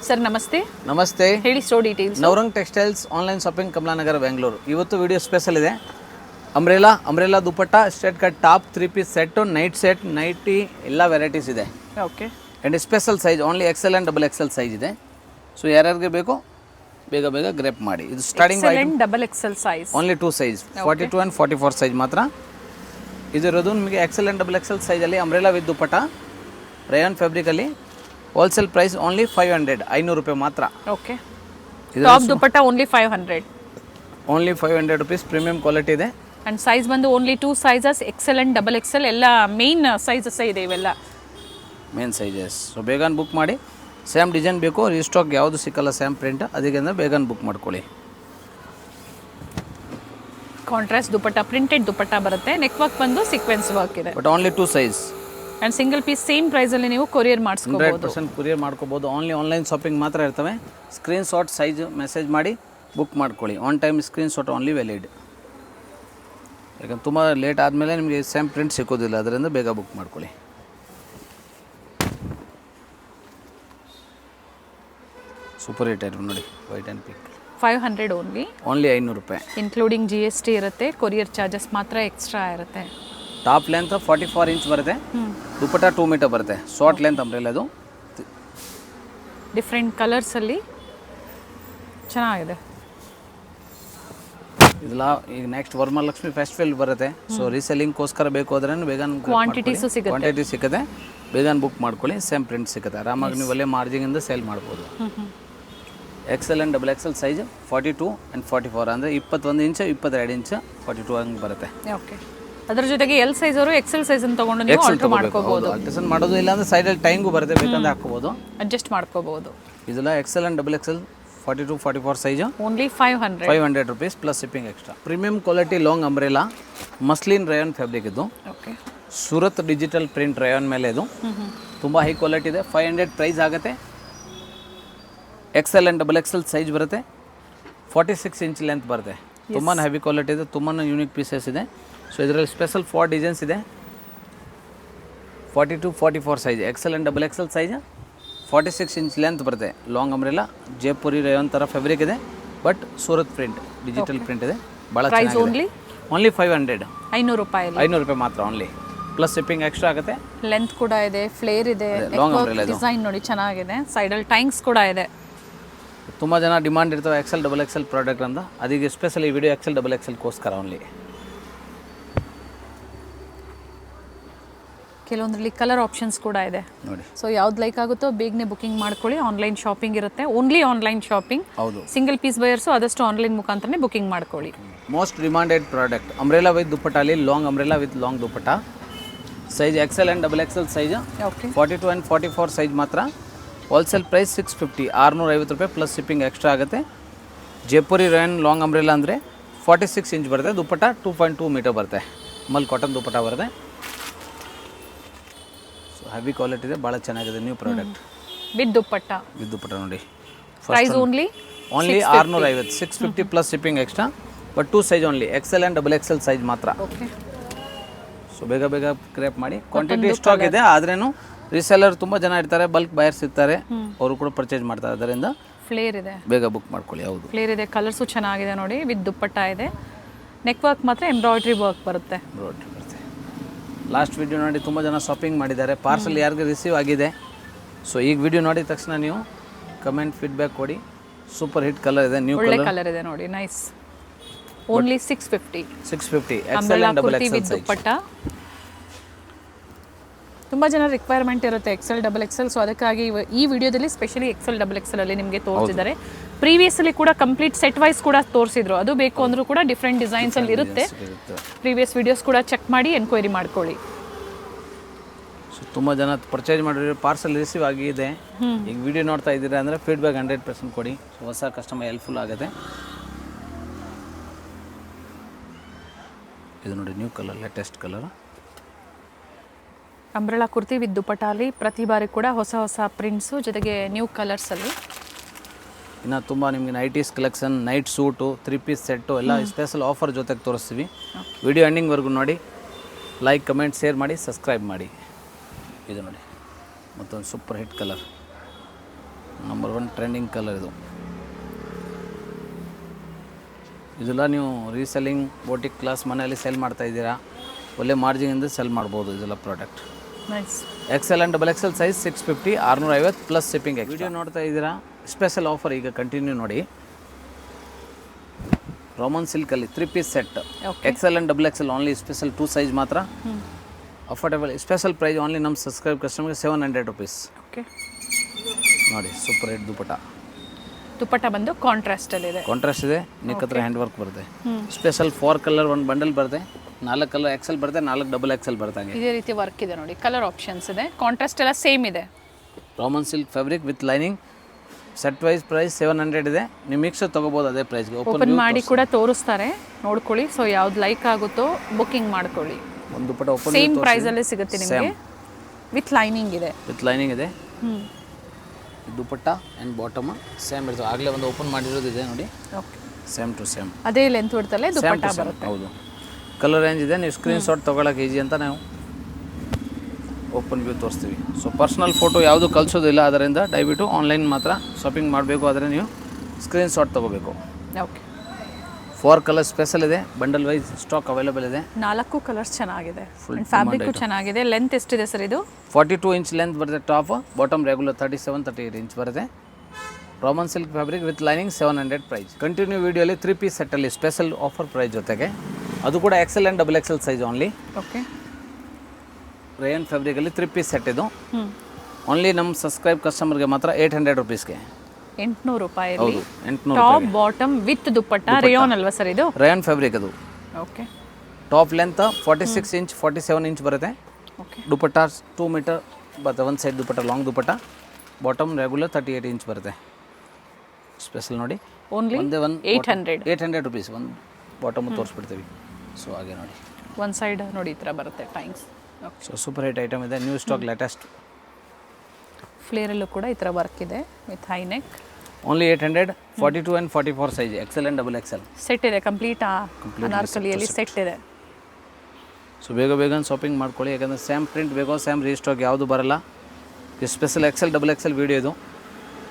Sir ನಮಸ್ತೆ. ನಮಸ್ತೆ. ಹೇಳಿ store details. Navrang textiles online shopping Kamalanagar Bengaluru. ಇವತ್ತು ವಿಡಿಯೋ ಸ್ಪೆಷಲ್ ಇದೆ. Umbrella dupatta, straight cut top, 3 piece set, night set, nighty ಎಲ್ಲ ವೆರೈಟೀಸ್ ಇದೆ. Okay. And special size only XL and XXL size ಇದೆ. So ಯಾರ್ಯಾರಿಗೆ ಬೇಕು ಬೇಗ ಬೇಗ ಗ್ರೇಪ್ ಮಾಡಿ. ಇದು starting XL size only 2 size 42 and 44 size ಮಾತ್ರ ಇದಿರೋದು. ನಿಮಗೆ XL ಆ್ಯಂಡ್ XXL ಸೈಜಲ್ಲಿ umbrella with dupatta rayon ಫ್ಯಾಬ್ರಿಕಲ್ಲಿ wholesale price only 500 ರೂಪಾಯಿ ಮಾತ್ರ. Okay. Top dupatta only 500 rupees. Premium quality ಇದೆ. ಅಂಡ್ ಸೈಜ್ ಬಂದು only 2 sizes XL and XXL ಎಲ್ಲ ಮೇನ್ ಸೈಜಸ್ ಇದೆ ಇವೆಲ್ಲ ಮೇನ್ ಸೈಜಸ್. ಸೊ ಬೇಗ ಬುಕ್ ಮಾಡಿ. ಸೇಮ್ ಡಿಸೈನ್ ಬೇಕು, ರೀಸ್ಟಾಕ್ ಯಾವುದು ಸಿಕ್ಕಲ್ಲ ಸೇಮ್ ಪ್ರಿಂಟ್, ಅದಕ್ಕೆ ಬೇಗ ಬುಕ್ ಮಾಡ್ಕೊಳ್ಳಿ. ಕಾಂಟ್ರಾಸ್ಟ್ ದುಪಟ್ಟ, ಪ್ರಿಂಟೆಡ್ ದುಪಟ್ಟ ಬರುತ್ತೆ. ನೆಕ್ ವರ್ಕ್ ಬಂದು ಸೀಕ್ವೆನ್ಸ್ ವರ್ಕ್ ಇದೆ. But only 2 size and single piece same price ಅಲ್ಲಿ ನೀವು ಕೊರಿಯರ್ ಮಾಡಿಸ್ಕೋಬಹುದು. 100% ಕೊರಿಯರ್ ಮಾಡ್ಕೋಬಹುದು. ಓನ್ಲಿ ಆನ್ಲೈನ್ ಶಾಪಿಂಗ್ ಮಾತ್ರ ಇರ್ತವೆ. ಸ್ಕ್ರೀನ್ ಶಾಟ್ ಸೈಜ್ ಮೆಸೇಜ್ ಮಾಡಿ ಬುಕ್ ಮಾಡ್ಕೊಳ್ಳಿ. On time screenshot only valid. ಯಾಕಂದ್ರೆ ತುಂಬ ಲೇಟ್ ಆದಮೇಲೆ ನಿಮಗೆ ಸೇಮ್ ಪ್ರಿಂಟ್ ಸಿಕ್ಕೋದಿಲ್ಲ, ಅದರಿಂದ ಬೇಗ ಬುಕ್ ಮಾಡ್ಕೊಳ್ಳಿ. ಸೂಪರ್ ಹಿಟ್ ಐಟಮ್ ನೋಡಿ, ವೈಟ್ ಆ್ಯಂಡ್ ಪಿಂಕ್. 500 ಓನ್ಲಿ 500 ರೂಪಾಯಿ. ಇನ್ಕ್ಲೂಡಿಂಗ್ GST ಇರುತ್ತೆ. ಕೊರಿಯರ್ ಚಾರ್ಜಸ್ ಮಾತ್ರ ಎಕ್ಸ್ಟ್ರಾ ಇರುತ್ತೆ. ಟಾಪ್ ಲೆಂತ್ 44 ಇಂಚ್ ಬರುತ್ತೆ. ದುಪಟ್ಟ 2 ಮೀಟರ್ ಬರುತ್ತೆ. ಶಾರ್ಟ್ ಲೆಂತ್ ಅಂಬ್ರೆಲಾ ಇದು. ಡಿಫ್ರೆಂಟ್ ಕಲರ್ಸಲ್ಲಿ ಚೆನ್ನಾಗಿದೆ. ಇದೆಲ್ಲ ಈಗ ನೆಕ್ಸ್ಟ್ ವರಮಹಾಲಕ್ಷ್ಮಿ ಫೆಸ್ಟಿವಲ್ ಬರುತ್ತೆ. ಸೊ ರೀಸೆಲ್ಲಿಂಗ್ಗೋಸ್ಕರ ಬೇಕು ಆದರೆ ಬೇಗ ಕ್ವಾಂಟಿಟೀಸು ಕ್ವಾಂಟಿಟಿ ಸಿಗುತ್ತೆ. ಬೇಗ ಬುಕ್ ಮಾಡ್ಕೊಳ್ಳಿ. ಸೇಮ್ ಪ್ರಿಂಟ್ ಸಿಗುತ್ತೆ. ಆರಾಮಾಗಿ ನೀವು ಒಳ್ಳೆ ಮಾರ್ಜಿನಿಂದ ಸೇಲ್ ಮಾಡ್ಬೋದು. XL and XXL size 42 and 44 ಅಂದರೆ 21 ಇಂಚ್ 22 ಇಂಚ್ 42 ಹಂಗೆ ಬರುತ್ತೆ. ಓಕೆ. ಅದರ ಜೊತೆಗೆ L ಸೈಜ್ ಅವರು XL ಸೈಜ್ ಅನ್ನು ತಗೊಂಡು ನೀವು ಆಲ್ಟರ್ ಮಾಡ್ಕೋಬಹುದು. ಅಲ್ಟರೇಷನ್ ಮಾಡೋದು ಇಲ್ಲ ಅಂದ್ರೆ ಸೈಡಲ್ಲಿ ಟೈಂಗು ಬರುತ್ತೆ, ಬೇಕಂದ್ರೆ ಹಾಕೋಬಹುದು, ಅಡ್ಜಸ್ಟ್ ಮಾಡ್ಕೋಬಹುದು. ಇದೆಲ್ಲ XL and XXL 42 44 size only 500 rupees plus shipping extra. Premium quality long umbrella muslin rayon fabric ಇದು. Okay. Surat digital print rayon ಮೇಲೆ ಇದು ತುಂಬ ಹೈ ಕ್ವಾಲಿಟಿ ಇದೆ. 500 ಪ್ರೈಸ್ ಆಗುತ್ತೆ. XL ಆ್ಯಂಡ್ XXL ಸೈಜ್ ಬರುತ್ತೆ. 46 ಇಂಚ್ ಲೆಂತ್ ಬರುತ್ತೆ. ತುಂಬಾ ಹೆವಿ ಕ್ವಾಲಿಟಿ ಇದೆ. ತುಂಬಾ ಯೂನಿಕ್ ಪೀಸಸ್ ಇದೆ. ಸೊ ಇದರಲ್ಲಿ ಸ್ಪೆಷಲ್ 4 ಡಿಸೈನ್ಸ್ ಇದೆ. 42 44 size XL and XXL size 46 inch length ಬರುತ್ತೆ. ಲಾಂಗ್ ಅಂಬ್ರೆಲಾ ಜೈಪುರಿ ರಯಾನ್ ಥರ ಫ್ಯಾಬ್ರಿಕ್ ಇದೆ. But Surat print digital print ಇದೆ. ಭಾಳ ಚೆನ್ನಾಗಿದೆ. ಓನ್ಲಿ 500 ರೂಪಾಯಿ ಮಾತ್ರ ಓನ್ಲಿ. ಪ್ಲಸ್ ಶಿಪ್ಪಿಂಗ್ ಎಕ್ಸ್ಟ್ರಾ ಆಗುತ್ತೆ. ಲೆಂತ್ ಕೂಡ ಇದೆ, ಫ್ಲೇರ್ ಇದೆ, ಡಿಸೈನ್ ನೋಡಿ ಚೆನ್ನಾಗಿದೆ. ಸೈಡಲ್ಲಿ ಟೈಂಗ್ಸ್ ಕೂಡ ಇದೆ. ತುಂಬ ಜನ ಡಿಮಾಂಡ್ ಇರ್ತವೆ XL XXL ಪ್ರಾಡಕ್ಟ್ ಅಂತ. ಅದಕ್ಕೆ ಸ್ಪೆಷಲ್ ಈ ವಿಡಿಯೋ XL XXLಗೋಸ್ಕರ ಓನ್ಲಿ. ಕೆಲವೊಂದರಲ್ಲಿ ಕಲರ್ ಆಪ್ಷನ್ಸ್ ಕೂಡ ಇದೆ ನೋಡಿ. ಸೊ ಯಾವ್ದು ಲೈಕ್ ಆಗುತ್ತೋ ಬೇಗನೆ ಬುಕಿಂಗ್ ಮಾಡ್ಕೊಳ್ಳಿ. ಆನ್ಲೈನ್ ಶಾಪಿಂಗ್ ಇರುತ್ತೆ. Only online shopping. ಹೌದು. ಸಿಂಗಲ್ ಪೀಸ್ ಬಯರ್ಸು ಆದಷ್ಟು ಆನ್ಲೈನ್ ಮುಖಾಂತರನೇ ಬುಕಿಂಗ್ ಮಾಡ್ಕೊಳ್ಳಿ. Most demanded product umbrella with ದುಪ್ಪಟ್ಟಲ್ಲಿ long umbrella with long dupatta size XL and XXL size 42 and 44 size ಮಾತ್ರ. ಹೋಲ್ಸೇಲ್ ಪ್ರೈಸ್ 650 650 ರೂಪಾಯಿ ಪ್ಲಸ್ ಶಿಪ್ಪಿಂಗ್ ಎಕ್ಸ್ಟ್ರಾ ಆಗುತ್ತೆ. Jaipuri Riyan long umbrella ಅಂದರೆ 46 inch ಬರುತ್ತೆ. ದುಪ್ಪಟ್ಟ 2.2 ಮೀಟರ್ ಬರುತ್ತೆ. ಮಲ್ ಕಾಟನ್ ದುಪ್ಪಟ್ಟ ಬರುತ್ತೆ. ಸೊ ಹೆವಿ ಕ್ವಾಲಿಟಿ ಇದೆ, ಭಾಳ ಚೆನ್ನಾಗಿದೆ. ನ್ಯೂ ಪ್ರಾಡಕ್ಟ್ ವಿತ್ ದುಪ್ಪಟ್ಟ ನೋಡಿ. Price only 650 650 plus shipping extra. But 2 size only XL and XXL size ಮಾತ್ರ. ಓಕೆ. ಸೊ ಬೇಗ ಕ್ರೇಪ್ ಮಾಡಿ. ಕ್ವಾಂಟಿಟಿ ಸ್ಟಾಕ್ ಇದೆ, ಆದ್ರೇನು ರೀಸೆಲ್ಲರ್ ತುಂಬ ಜನ ಇರ್ತಾರೆ, ಬಲ್ಕ್ ಬಯರ್ಸ್ ಇರ್ತಾರೆ, ಅವರು ಕೂಡ ಪರ್ಚೇಸ್ ಮಾಡ್ತಾರೆ. ಅದರಿಂದ ಫ್ಲೇರ್ ಇದೆ, ಬೇಗ ಬುಕ್ ಮಾಡ್ಕೊಳ್ಳಿ. ಹೌದು, ಫ್ಲೇರ್ ಇದೆ. ಕಲರ್ಸು ಚೆನ್ನಾಗಿದೆ ನೋಡಿ. ವಿತ್ ದುಪ್ಪಟ್ಟ ಇದೆ. ನೆಕ್ ವರ್ಕ್ ಮಾತ್ರ ಎಂಬ್ರಾಯ್ಡ್ರಿ ವರ್ಕ್ ಬರುತ್ತೆ. ಲಾಸ್ಟ್ ವಿಡಿಯೋ ನೋಡಿ ತುಂಬ ಜನ ಶಾಪಿಂಗ್ ಮಾಡಿದ್ದಾರೆ. ಪಾರ್ಸಲ್ ಯಾರಿಗೆ ರಿಸೀವ್ ಆಗಿದೆ. ಸೊ ಈಗ ವಿಡಿಯೋ ನೋಡಿದ ತಕ್ಷಣ ನೀವು ಕಮೆಂಟ್ ಫೀಡ್ಬ್ಯಾಕ್ ಕೊಡಿ. ಸೂಪರ್ ಹಿಟ್ ಕಲರ್ ಇದೆ, ನ್ಯೂ ಕಲರ್ ಇದೆ ನೋಡಿ. Nice. Only 650 XL and with dupatta. ತುಂಬ ಜನ ರಿಕ್ವೈರ್ಮೆಂಟ್ ಇರುತ್ತೆ XL XXL. ಸೊ ಅದಕ್ಕಾಗಿ ಈ ವಿಡಿಯೋದಲ್ಲಿ ಸ್ಪೆಷಲಿ XL XXL ಅಲ್ಲಿ ನಿಮಗೆ ತೋರಿಸಿದ್ದಾರೆ. ಪ್ರೀವಿಯಸ್ಲಿ ಕೂಡ ಕಂಪ್ಲೀಟ್ ಸೆಟ್ ವೈಸ್ ಕೂಡ ತೋರಿಸಿದ್ರು. ಅದು ಬೇಕು ಅಂದರೂ ಕೂಡ ಡಿಫ್ರೆಂಟ್ ಡಿಸೈನ್ಸ್ ಅಲ್ಲಿ ಇರುತ್ತೆ. ಪ್ರೀವಿಯಸ್ ವಿಡಿಯೋಸ್ ಕೂಡ ಚೆಕ್ ಮಾಡಿ ಎನ್ಕ್ವೈರಿ ಮಾಡ್ಕೊಳ್ಳಿ. ಸೊ ತುಂಬ ಜನ ಪರ್ಚೇಸ್ ಮಾಡಿರೋ ಪಾರ್ಸಲ್ ರಿಸೀವ್ ಆಗಿದೆ. ಈಗ ವಿಡಿಯೋ ನೋಡ್ತಾ ಇದ್ದೀರಾ ಅಂದರೆ ಫೀಡ್ಬ್ಯಾಕ್ 100% ಕೊಡಿ. ಸೊ ಹೊಸ ಕಸ್ಟಮರ್ ಹೆಲ್ಪ್ಫುಲ್ ಆಗುತ್ತೆ. ಇದು ನೋಡಿ new colour, latest colour umbrella kurti with ದುಪ್ಪಟ್ಟಾಲಿ. ಪ್ರತಿ ಬಾರಿ ಕೂಡ ಹೊಸ ಪ್ರಿಂಟ್ಸು ಜೊತೆಗೆ ನ್ಯೂ ಕಲರ್ಸಲ್ಲಿ. ಇನ್ನು ತುಂಬ ನಿಮಗೆ nighties collection, night suit, 3 piece set ಎಲ್ಲ ಸ್ಪೆಷಲ್ ಆಫರ್ ಜೊತೆಗೆ ತೋರಿಸ್ತೀವಿ. ವಿಡಿಯೋ ಎಂಡಿಂಗ್ವರೆಗೂ ನೋಡಿ. ಲೈಕ್, ಕಮೆಂಟ್, ಶೇರ್ ಮಾಡಿ, ಸಬ್ಸ್ಕ್ರೈಬ್ ಮಾಡಿ. ಇದು ನೋಡಿ ಮತ್ತೊಂದು super hit colour. Number 1 trending colour ಇದು. ಇದೆಲ್ಲ ನೀವು ರೀಸೆಲ್ಲಿಂಗ್ ಬೋಟಿಕ್ ಕ್ಲಾಸ್ ಮನೆಯಲ್ಲಿ ಸೆಲ್ ಮಾಡ್ತಾ ಇದ್ದೀರಾ, ಒಳ್ಳೆ ಮಾರ್ಜಿನಿಂದ ಸೆಲ್ ಮಾಡ್ಬೋದು ಇದೆಲ್ಲ product. Nice. XL and XXL size 650, 650 plus shipping. Video ನೋಡ್ತಾ ಇದ್ದೀರಾ, ಸ್ಪೆಷಲ್ ಆಫರ್ ಈಗ ಕಂಟಿನ್ಯೂ ನೋಡಿ. Roman ಸಿಲ್ಕಲ್ಲಿ 3 piece set, XL and XXL only, special 2 size ಮಾತ್ರ. ಅಫೋರ್ಡೆಬಲ್ ಸ್ಪೆಷಲ್ ಪ್ರೈಸ್ ಓನ್ಲಿ ನಮ್ಮ ಸಬ್ಸ್ಕ್ರೈಬ್ ಕಸ್ಟಮರ್ಗೆ 700 rupees. ಓಕೆ ನೋಡಿ ಸೂಪರ್ ಹಿಟ್ ದುಪಟ್ಟ. ದುಪಟ್ಟ ಬಂದು ಕಾಂಟ್ರಾಸ್ಟಲ್ಲಿ ಇದೆ. ಕಾಂಟ್ರಾಸ್ಟ್ ಇದೆ, ನೆಕ್ ಹತ್ರ ಹ್ಯಾಂಡ್ ವರ್ಕ್ ಬರುತ್ತೆ. ಸ್ಪೆಷಲ್ 4 ಕಲರ್ ಒಂದು ಬಂಡಲ್ ಬರುತ್ತೆ, 4 ಕಲರ್ XL ಬರುತ್ತೆ, 4 XXL ಬರುತ್ತೆ. ಇದೇ ರೀತಿ ವರ್ಕ್ ಇದೆ ನೋಡಿ, ಕಲರ್ ಆಪ್ಷನ್ಸ್ ಇದೆ, ಕಾಂಟ್ರಾಸ್ಟ್ ಎಲ್ಲ ಸೇಮ್ ಇದೆ. Roman silk fabric with lining, set wise price 700 ಇದೆ. ನೀವು ಮಿಕ್ಸ್ ತೊಗೋಬೋದು ಅದೇ ಪ್ರೈಸ್ಗೆ. ಓಪನ್ ಮಾಡಿ ಕೂಡ ತೋರಿಸ್ತಾರೆ, ನೋಡ್ಕೊಳ್ಳಿ. ಸೊ ಯಾವ್ದು ಲೈಕ್ ಆಗುತ್ತೋ ಬುಕ್ಕಿಂಗ್ ಮಾಡ್ಕೊಳ್ಳಿ. ಒಂದು ದುಪಟ್ಟ ಓಪನ್ ಸೇಮ್ ಪ್ರೈಸಲ್ಲೇ ಸಿಗುತ್ತೆ ನಿಮಗೆ, ವಿತ್ ಲೈನಿಂಗ್ ಇದೆ. ವಿತ್ ಲೈನಿಂಗ್ ಇದೆ. ದುಪಟ್ಟ ಆ್ಯಂಡ್ ಬಾಟಮ್ ಸೇಮ್ ಇರ್ತದೆ. ಆಗಲೇ ಒಂದು ಓಪನ್ ಮಾಡಿರೋದು ಇದೆ ನೋಡಿ, ಓಕೆ, ಸೇಮ್ ಟು ಸೇಮ್ ಅದೇ ಲೆಂತ್ ಬಿಡ್ತಲ್ಲೇ ದುಪಟ್ಟ ಬರುತ್ತೆ. ಹೌದು, ಕಲರ್ ರೇಂಜ್ ಇದೆ. ನೀವು ಸ್ಕ್ರೀನ್ ಶಾಟ್ ತೊಗೊಳಕ್ಕೆ ಈಜಿ ಅಂತ ನಾವು ಓಪನ್ ವ್ಯೂ ತೋರಿಸ್ತೀವಿ. ಸೊ ಪರ್ಸ್ನಲ್ ಫೋಟೋ ಯಾವುದು ಕಳಿಸೋದಿಲ್ಲ, ಅದರಿಂದ ದಯವಿಟ್ಟು ಆನ್ಲೈನ್ ಮಾತ್ರ ಶಾಪಿಂಗ್ ಮಾಡಬೇಕು. ಆದರೆ ನೀವು ಸ್ಕ್ರೀನ್ ಶಾಟ್ ತೊಗೋಬೇಕು. ಓಕೆ, 4 ಕಲರ್ ಸ್ಪೆಷಲ್ ಇದೆ, ಬಂಡಲ್ ವೈಸ್ ಸ್ಟಾಕ್ ಅವೈಲೇಬಲ್ ಇದೆ. 4 ಕಲರ್ಸ್ ಚೆನ್ನಾಗಿದೆ, ಫ್ಯಾಬ್ರಿಕ್ ಚೆನ್ನಾಗಿದೆ. ಲೆಂತ್ ಎಷ್ಟಿದೆ ಸರ್ ಇದು? 42 ಇಂಚ್ ಲೆಂತ್ ಬರುತ್ತೆ ಟಾಪ್, ಬಾಟಮ್ ರೆಗ್ಯುಲರ್ 37-38 ಇಂಚ್ ಬರುತ್ತೆ. Roman silk fabric with lining 700 price. Continue ವಿಡಿಯೋಲಿ 3 ಪೀಸ್ ಸೆಟ್ಟಲ್ಲಿ ಸ್ಪೆಷಲ್ ಆಫರ್ ಪ್ರೈಸ್ ಜೊತೆಗೆ, ಅದು ಕೂಡ XL and XXL size only. Okay, rayon ಫ್ಯಾಬ್ರಿಕಲ್ಲಿ 3 ಪೀಸ್ ಸೆಟ್ ಇದು. ಓನ್ಲಿ ನಮ್ಮ ಸಬ್ಸ್ಕ್ರೈಬ್ ಕಸ್ಟಮರ್ಗೆ ಮಾತ್ರ 800 rupeesಗೆ. 800 ರೂಪಾಯಿ. ಹೌದು, 800 top bottom with dupatta, rayon ಅಲ್ವಾ ಸರ್ ಇದು? ರೇಯನ್ ಫ್ಯಾಬ್ರಿಕ್ ಅದು. Okay, top length 46 inch 47 inch ಬರುತ್ತೆ. ಓಕೆ, ದುಪಟ್ಟ 2 ಮೀಟರ್ ಬರುತ್ತೆ, ಒಂದು side dupatta long dupatta, bottom regular 38 inch ಬರುತ್ತೆ. ಸ್ಪೆಷಲ್ ನೋಡಿ, ಓನ್ಲಿ ಒಂದೇ 800 rupees ಒಂದು ಬಾಟಮ್ ತೋರಿಸ್ಬಿಡ್ತೀವಿ. ಸೊ ಹಾಗೆ ನೋಡಿ, ಒಂದು ಸೈಡ್ ನೋಡಿ ಈ ಥರ ಬರುತ್ತೆ times. So super hit item ಇದೆ, ನ್ಯೂ ಸ್ಟಾಕ್ ಲೇಟೆಸ್ಟ್. ಫ್ಲೇರಲ್ಲೂ ಕೂಡ ಈ ಥರ ವರ್ಕ್ ಇದೆ with high neck. Only 800, 42 and 44 size, XL and XXL set ಇದೆ. ಕಂಪ್ಲೀಟ್ ಅನಾರ್ಕಲಿಯಲ್ಲಿ ಸೆಟ್ ಇದೆ. ಸೊ ಬೇಗ ಶಾಪಿಂಗ್ ಮಾಡ್ಕೊಳ್ಳಿ, ಯಾಕಂದರೆ ಸೇಮ್ ಪ್ರಿಂಟ್ ಬೇಕೋ ಸೇಮ್ ರೀಸ್ಟಾಕ್ ಯಾವುದು ಬರಲ್ಲ. ಸ್ಪೆಷಲ್ XL XXL ವೀಡಿಯೋ ಇದು,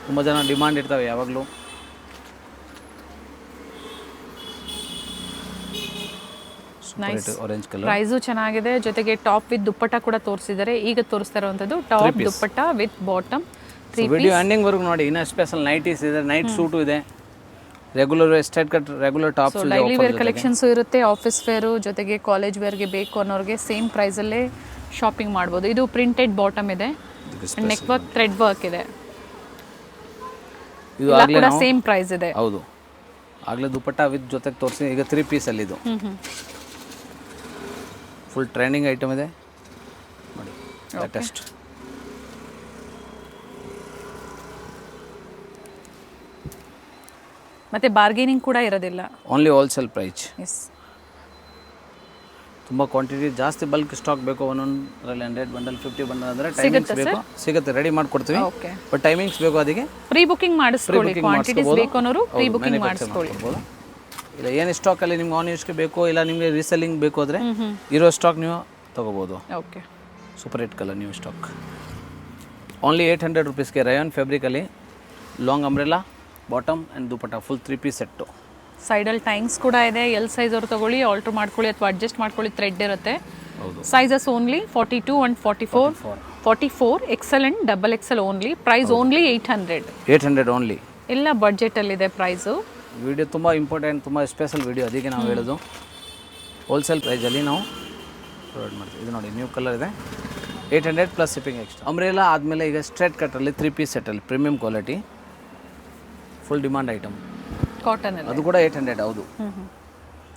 ತುಂಬ ಜನ ಡಿಮಾಂಡ್ ಇರ್ತವೆ ಯಾವಾಗಲೂ. Nice, orange colour. ಪ್ರೈಸು ಚೆನ್ನಾಗಿದೆ, ಜೊತೆಗೆ ಟಾಪ್ ವಿತ್ ದುಪ್ಪಟ್ಟ ಕೂಡ ತೋರಿಸಿದ್ದಾರೆ. ಈಗ ತೋರಿಸ್ತಾ ಇರುವಂಥದ್ದು top dupatta with bottom 3 video ending ವರ್ಗು ನೋಡಿ. ಇನ್ನು ಸ್ಪೆಷಲ್ ನೈಟೀಸ್ ಇದೆ, ನೈಟ್ ಸೂಟು ಇದೆ, regular straight cut regular tops ಇದೆ. ಡೈಲಿ ವೇರ್ ಕಲೆಕ್ಷನ್ಸು ಇರುತ್ತೆ, ಆಫೀಸ್ ವೇರು ಜೊತೆಗೆ ಕಾಲೇಜ್ ವೇರ್ಗೆ ಬೇಕು ಅನ್ನೋರಿಗೆ ಸೇಮ್ ಪ್ರೈಸಲ್ಲೇ ಶಾಪಿಂಗ್ ಮಾಡ್ಬೋದು. ಇದು ಪ್ರಿಂಟೆಡ್ ಬಾಟಮ್ ಇದೆ, ನೆಕ್ ವರ್ಕ್ ಥ್ರೆಡ್ ವರ್ಕ್ ಇದೆ. ಇದು ಕೂಡ ಸೇಮ್ ಪ್ರೈಸ್ ಇದೆ. ಹೌದು, ಆಗಲೇ ದುಪಟ್ಟ ವಿತ್ ಜೊತೆಗೆ ತೋರಿಸಿ. ಈಗ 3 ಪೀಸಲ್ಲಿ ಇದು ಫುಲ್ ಟ್ರೆಂಡಿಂಗ್ ಐಟಮ್ ಇದೆ ನೋಡಿ, ಲೇಟೆಸ್ಟ್. ಮತ್ತೆ ಬಾರ್ಗೇನಿಂಗ್ ಕೂಡ ಇರೋದಿಲ್ಲ, ಓನ್ಲಿ ಹೋಲ್ಸೇಲ್ ಪ್ರೈಸ್. ಎಸ್, ತುಂಬ ಕ್ವಾಂಟಿಟಿ ಜಾಸ್ತಿ ಬಲ್ಕ್ ಸ್ಟಾಕ್ ಬೇಕು, 100 ಬಂಡಲ್ 50 ಬಂಡಲ್ ಅಂದರೆ ಟೈಮಿಂಗ್ಸ್ ಬೇಕು, ಸಿಗುತ್ತೆ, ರೆಡಿ ಮಾಡಿಕೊಡ್ತೀವಿ. ಓಕೆ, ಬಟ್ ಟೈಮಿಂಗ್ಸ್ ಬೇಕು, ಅದಕ್ಕೆ ಪ್ರೀ ಬುಕಿಂಗ್ ಮಾಡಿಸ್ಕೊಳ್ಳಿ. ಕ್ವಾಂಟಿಟೀಸ್ ಬೇಕು ಅನ್ನೋರು ಪ್ರೀ ಬುಕಿಂಗ್ ಮಾಡಿಸ್ಕೊಳ್ಳಿ. ಇಲ್ಲ ಏನು ಸ್ಟಾಕಲ್ಲಿ ನಿಮ್ಗೆ ಆನ್ ಯೂಸ್ಗೆ ಬೇಕು, ಇಲ್ಲ ನಿಮಗೆ ರೀಸೆಲ್ಲಿಂಗ್ ಬೇಕು ಅಂದರೆ ಇರೋ ಸ್ಟಾಕ್ ನೀವು ತೊಗೋಬೋದು. Okay, super hit colour new stock. Only 800 rupeesಗೆ ರಯಾನ್ ಫ್ಯಾಬ್ರಿಕಲ್ಲಿ long umbrella bottom and dupatta full 3 piece set. ಸೈಡಲ್ಲಿ ಟೈಮ್ಸ್ ಕೂಡ ಇದೆ. ಎಲ್ ಸೈಜ್ ಅವ್ರು ತಗೊಳ್ಳಿ, ಆಲ್ಟ್ರ್ ಮಾಡ್ಕೊಳ್ಳಿ ಅಥವಾ ಅಡ್ಜಸ್ಟ್ ಮಾಡ್ಕೊಳ್ಳಿ, ಥ್ರೆಡ್ ಇರುತ್ತೆ. ಹೌದು, sizes only 42 and 44 XL and XXL only. Price only 800 only. ಎಲ್ಲ ಬಡ್ಜೆಟಲ್ಲಿದೆ ಪ್ರೈಸು. ವಿಡಿಯೋ ತುಂಬ ಇಂಪಾರ್ಟೆಂಟ್, ತುಂಬ ಸ್ಪೆಷಲ್ ವಿಡಿಯೋ, ಅದಕ್ಕೆ ನಾವು ಹೇಳೋದು ಹೋಲ್ಸೇಲ್ ಪ್ರೈಸಲ್ಲಿ ನಾವು ಪ್ರೊವೈಡ್ ಮಾಡ್ತೀವಿ. ಇದು ನೋಡಿ ನ್ಯೂ ಕಲರ್ ಇದೆ, 800 ಪ್ಲಸ್ ಶಿಪ್ಪಿಂಗ್ ಎಕ್ಸ್ಟ್ರಾ. ಅಂಬ್ರೆಲಾ ಆದಮೇಲೆ ಈಗ ಸ್ಟ್ರೇಟ್ ಕಟ್ಟಲ್ಲಿ 3 ಪೀಸ್ ಸೆಟ್ಟಲ್ಲಿ premium quality full demand item, cotton ಅದು ಕೂಡ 800. ಹೌದು,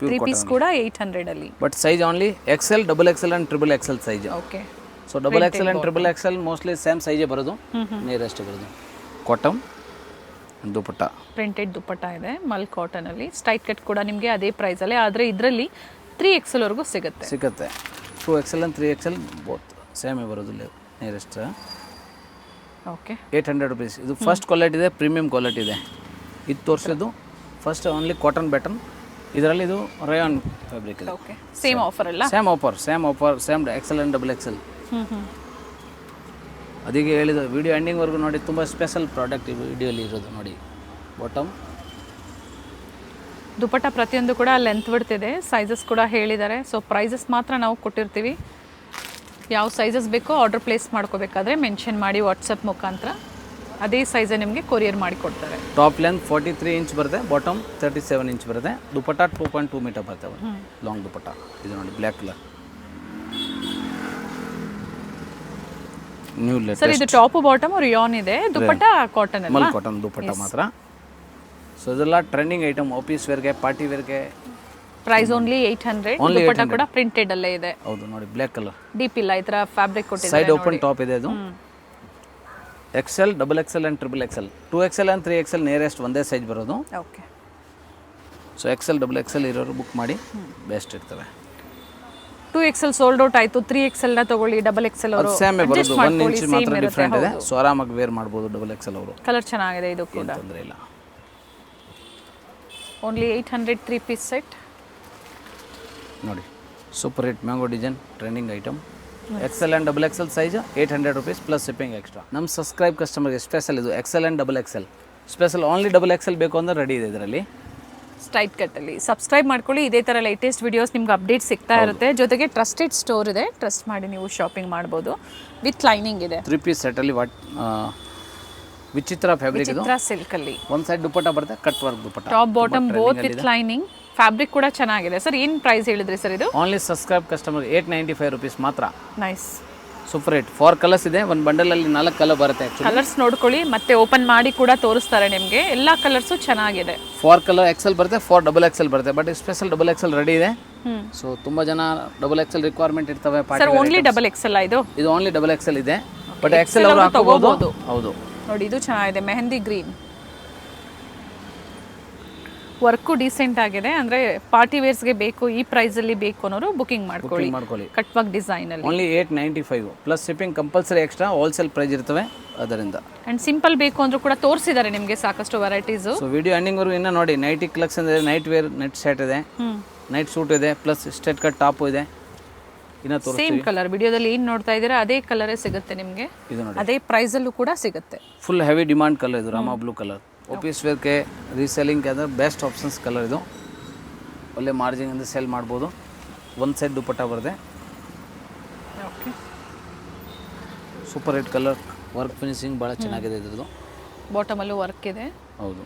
3 ಪೀಸ್ ಕೂಡ 800 ಅಲ್ಲಿ. But size only XL, XXL and XXL size. Okay, so XXL and XXL mostly same ಸೈಜೇ ಬರೋದು, ನಿಯರೆಸ್ಟ್ ಬರೋದು. ಕಾಟನ್ ದುಪಟ್ಟ, ಪ್ರಿಂಟೆಡ್ ದುಪಟ್ಟ ಇದೆ, ಮಲ್ ಕಾಟನ್ ಅಲ್ಲಿ. ಸ್ಟ್ರೈಟ್ ಕಟ್ ಕೂಡ ನಿಮಗೆ ಅದೇ ಪ್ರೈಸಲ್ಲೇ, ಆದರೆ ಇದರಲ್ಲಿ 3XL ವರೆಗೂ ಸಿಗುತ್ತೆ. 2XL ಆ್ಯಂಡ್ 3XL ಬೋತ್ ಸೇಮೇ ಬರೋದು, ನಿಯರೆಸ್ಟ್. Okay, 800 rupees. ಇದು ಫಸ್ಟ್ ಕ್ವಾಲಿಟಿ ಇದೆ, ಪ್ರೀಮಿಯಂ ಕ್ವಾಲಿಟಿ ಇದೆ. ಇದು ತೋರಿಸೋದು ಫಸ್ಟ್ ಓನ್ಲಿ ಕಾಟನ್ ಬ್ಯಾಟನ್, ಇದರಲ್ಲಿ ಇದು ರಯಾನ್ ಫ್ಯಾಬ್ರಿಕ್ ಇದೆ. ಓಕೆ, ಸೇಮ್ ಆಫರ್ ಅಲ್ಲ? Same offer, same XL and XXL. ಅದಕ್ಕೆ ಹೇಳಿದ ವಿಡಿಯೋ ಎಂಡಿಂಗ್ವರೆಗೂ ನೋಡಿ, ತುಂಬ ಸ್ಪೆಷಲ್ ಪ್ರಾಡಕ್ಟ್ ಈ ವಿಡಿಯೋಲಿ ಇರೋದು ನೋಡಿ. ಬಾಟಮ್ ದುಪಟ್ಟ ಪ್ರತಿಯೊಂದು ಕೂಡ ಲೆಂತ್ ಬಿಡ್ತಿದೆ, ಸೈಜಸ್ ಕೂಡ ಹೇಳಿದ್ದಾರೆ. ಸೊ ಪ್ರೈಸಸ್ ಮಾತ್ರ ನಾವು ಕೊಟ್ಟಿರ್ತೀವಿ. ಯಾವ ಸೈಜಸ್ ಬೇಕೋ ಆರ್ಡರ್ ಪ್ಲೇಸ್ ಮಾಡ್ಕೋಬೇಕಾದ್ರೆ ಮೆನ್ಷನ್ ಮಾಡಿ ವಾಟ್ಸಪ್ ಮುಖಾಂತರ, ಅದೇ ಸೈಜ್ ನಿಮಗೆ ಕೊರಿಯರ್ ಮಾಡಿ ಕೊಡ್ತಾರೆ. ಟಾಪ್ ಲೆಂತ್ 43 ಇಂಚ್ ಬರುತ್ತೆ, ಬಾಟಮ್ 37 ಇಂಚ್ ಬರುತ್ತೆ. ದುಪಟ್ಟ 2.2 ಮೀಟರ್ ಬರುತ್ತೆ, ಲಾಂಗ್ ದುಪಟ್ಟ. ಇದು ನೋಡಿ black colour new latest. Sir ಇದು ಟಾಪ್ ಬಾಟಮ್ ರಿಯಾನ್ ಇದೆ, ದುಪಟ್ಟ ಕಾಟನ್ ಅಲ್ಲ, ಮಲ್ ಕಾಟನ್ ದುಪಟ್ಟ ಮಾತ್ರ. ಸೊ ಇದೆಲ್ಲ ಟ್ರೆಂಡಿಂಗ್ ಐಟಮ್, ಆಫೀಸ್ ವೇರ್ಗೆ, ಪಾರ್ಟಿ ವೇರ್ಗೆ. Price only 800. ದುಪಟ್ಟ ಕೂಡ ಪ್ರಿಂಟೆಡ್ ಅಲ್ಲೇ ಇದೆ. ಹೌದು ನೋಡಿ ಬ್ಲ್ಯಾಕ್ ಕಲರ್, ಡೀಪ್ ಇಲ್ಲ, ಈ ತರ ಫ್ಯಾಬ್ರಿಕ್ ಕೊಟ್ಟಿದ್ದಾರೆ. ಸೈಡ್ ಓಪನ್ ಟಾಪ್ ಇದೆ. ಅದು XL, XXL and XXL. 2XL and 3XL nearest ಒಂದೇ ಸೈಜ್ ಬರೋದು. ಓಕೆ. ಸೊ XL, XXL ಇರೋರು ಬುಕ್ ಮಾಡಿ, ಬೆಸ್ಟ್ ಇರ್ತವೆ. 2XL ಸೋಲ್ಡ್ ಔಟ್ ಆಯಿತು, 3XL ನ ತಗೊಳ್ಳಿ, XXL ಅವರು ಸೇಮ್ ಬರೋದು, 1 ಇಂಚ್ ಮಾತ್ರ ಡಿಫ್ರೆಂಟ್ ಇದೆ. ಸೊ ಆರಾಮಾಗಿ ವೇರ್ ಮಾಡ್ಬೋದು XXL ಅವರು. ಕಲರ್ ಚೆನ್ನಾಗಿದೆ, ಇದು ಕೂಡ ತೊಂದರೆ ಇಲ್ಲ. ಓನ್ಲಿ 800 3 ಪೀಸ್ ಸೆಟ್ ನೋಡಿ. Super hit mango design, trending item. XL and XXL size 800 rupees plus shipping extra. ನಮ್ಮ ಸಬ್ಸ್ಕ್ರೈಬ್ ಕಸ್ಟಮರ್ಗೆ ಸ್ಪೆಷಲ್ ಇದು. XL and XXL special, only XXL ಬೇಕು ಅಂದ್ರೆ ರೆಡಿ ಇದೆ ಇದರಲ್ಲಿ. ಸ್ಟ್ರೈಟ್ ಕಟ್ಟಲ್ಲಿ ಸಬ್ಸ್ಕ್ರೈಬ್ ಮಾಡ್ಕೊಳ್ಳಿ. ಇದೇ ಥರ ಲೇಟೆಸ್ಟ್ ವಿಡಿಯೋಸ್ ನಿಮ್ಗೆ ಅಪ್ಡೇಟ್ ಸಿಗ್ತಾ ಇರುತ್ತೆ. ಜೊತೆಗೆ ಟ್ರಸ್ಟೆಡ್ ಸ್ಟೋರ್ ಇದೆ, ಟ್ರಸ್ಟ್ ಮಾಡಿ ನೀವು ಶಾಪಿಂಗ್ ಮಾಡ್ಬೋದು. ವಿತ್ ಲೈನಿಂಗ್ ಇದೆ. 3 ಪೀಸ್ ಸೆಟ್ಟಲ್ಲಿ ವಿಚಿತ್ರ ಫ್ಯಾಬ್ರಿಕ್ ಇದು. ಚಿತ್ರ ಸಿಲ್ಕಲ್ಲಿ ಒಂದು ಸೈಡ್ ದುಪಟ್ಟ ಬರುತ್ತೆ, cut work dupatta. Top bottom both with lining. Fabric ಕೂಡ ಚೆನ್ನಾಗಿದೆ. ಸರ್ ಏನು ಪ್ರೈಸ್ ಹೇಳಿದ್ರಿ ಸರ್ ಇದು? ಓನ್ಲಿ ಸಬ್ಸ್ಕ್ರೈಬ್ ಕಸ್ಟಮರ್ 895 rupees ಮಾತ್ರ. Nice, super hit. 4 ಕಲರ್ಸ್ ಇದೆ, ಒಂದು ಬಂಡಲಲ್ಲಿ 4 ಕಲರ್ ಬರುತ್ತೆ. ಕಲರ್ಸ್ ನೋಡ್ಕೊಳ್ಳಿ, ಮತ್ತೆ ಓಪನ್ ಮಾಡಿ ಕೂಡ ತೋರಿಸ್ತಾರೆ ನಿಮಗೆ. ಎಲ್ಲ ಕಲರ್ಸು ಚೆನ್ನಾಗಿದೆ. 4 ಕಲರ್ XL ಬರುತ್ತೆ, 4 XXL ಬರುತ್ತೆ. ಬಟ್ ಸ್ಪೆಷಲ್ XXL ರೆಡಿ ಇದೆ. ಸೊ ತುಂಬ ಜನ XXL ರಿಕ್ವೈರ್ಮೆಂಟ್ ಇರ್ತವೆ. ಸರ್ ಓನ್ಲಿ XXL ಇದು? ಇದು ಓನ್ಲಿ XXL ಇದೆ, ಬಟ್ XL ಅವರು ಹಾಕೋಬಹುದು. ಹೌದು ನೋಡಿ, ಇದು ಚೆನ್ನಾಗಿದೆ, ಮೆಹಂದಿ ಗ್ರೀನ್. ವರ್ಕು ಡೀಸೆಂಟ್ ಆಗಿದೆ, ಅಂದ್ರೆ ಪಾರ್ಟಿ ವೇರ್ಸ್ಗೆ ಬೇಕು, ಈ ಪ್ರೈಸಲ್ಲಿ ಬೇಕು ಅನ್ನೋರು ಬುಕಿಂಗ್ ಮಾಡ್ಕೊಳ್ಳಿ. ಕಟ್ ವರ್ಕ್ ಡಿಸೈನ್ ಅಲ್ಲಿ only 895 plus shipping compulsory extra. Wholesale price ಇರ್ತವೆ ಅದರಿಂದ. ಅಂಡ್ ಸಿಂಪಲ್ ಬೇಕು ಅಂದ್ರೂ ಕೂಡ ತೋರಿಸಿದ್ದಾರೆ ನಿಮಗೆ ಸಾಕಷ್ಟು ವೆರೈಟೀಸ್. ಸೊ ವಿಡಿಯೋ ಎಂಡಿಂಗ್ ವರೆಗೂ ಇನ್ನ ನೋಡಿ. ನೈಟಿ ಕಲೆಕ್ಷನ್ ಇದೆ, ನೈಟ್ ವೇರ್ ನೆಟ್ ಸೆಟ್ ಇದೆ, ನೈಟ್ ಸೂಟ್ ಇದೆ, ಪ್ಲಸ್ ಸ್ಟ್ರೇಟ್ ಕಟ್ ಟಾಪ್ ಇದೆ. ಇನ್ನ ತೋರಿಸ್ತೀವಿ. ಸೇಮ್ ಕಲರ್ ವಿಡಿಯೋದಲ್ಲಿ ಏನು ನೋಡ್ತಾ ಇದ್ದೀರಾ ಅದೇ ಕಲರೇ ಸಿಗುತ್ತೆ ನಿಮಗೆ. ಇದು ನೋಡಿ, ಅದೇ ಪ್ರೈಸ್ ಅಲ್ಲೂ ಕೂಡ ಸಿಗುತ್ತೆ. ಫುಲ್ ಹೆವಿ ಡಿಮಾಂಡ್ ಕಲರ್ ಇದು, ರಾಮಾ ಬ್ಲೂ ಕಲರ್. ಆಫೀಸ್ ವೇರ್ಗೆ, ರೀಸೆಲ್ಲಿಂಗ್ ಅಂದರೆ ಬೆಸ್ಟ್ ಆಪ್ಷನ್ಸ್ ಕಲರ್ ಇದು. ಒಳ್ಳೆ ಮಾರ್ಜಿನ್ ಅಂದರೆ ಸೆಲ್ ಮಾಡ್ಬೋದು. ಒಂದು ಸೈಡ್ ದುಪಟ್ಟ ಬರುತ್ತೆ. Okay, super hit colour, work finishing ಭಾಳ ಚೆನ್ನಾಗಿದೆ ಇದ್ರದ್ದು. ಬಾಟಮಲ್ಲೂ ವರ್ಕ್ ಇದೆ. ಹೌದು.